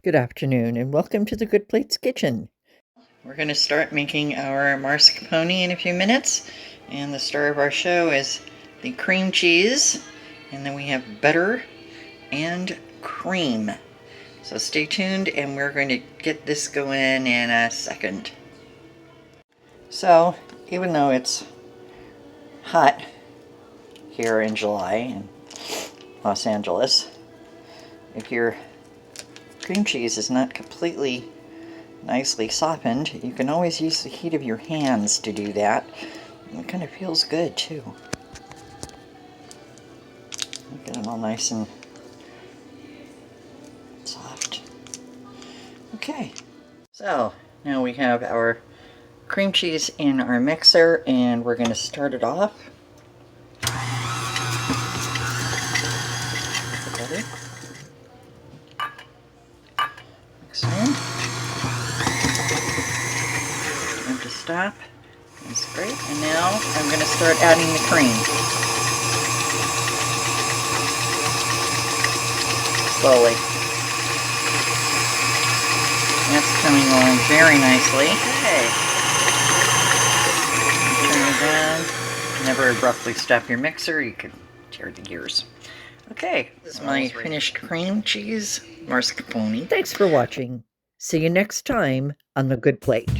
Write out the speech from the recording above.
Good afternoon and welcome to the Good Plates Kitchen. We're going to start making our mascarpone in a few minutes, and the star of our show is the cream cheese, and then we have butter and cream. So stay tuned and we're going to get this going in a second. So even though it's hot here in July in Los Angeles, if your cream cheese is not completely nicely softened, you can always use the heat of your hands to do that. It kind of feels good too. Get it all nice and soft. Okay, so now we have our cream cheese in our mixer and we're going to start it off. Butter. Mix in. Time to stop. That's great. And now I'm going to start adding the cream. Slowly. That's coming along very nicely. Okay. Turn it down. Never abruptly stop your mixer. You could tear the gears. Okay, this is my finished cream cheese mascarpone. Thanks for watching. See you next time on The Good Plate.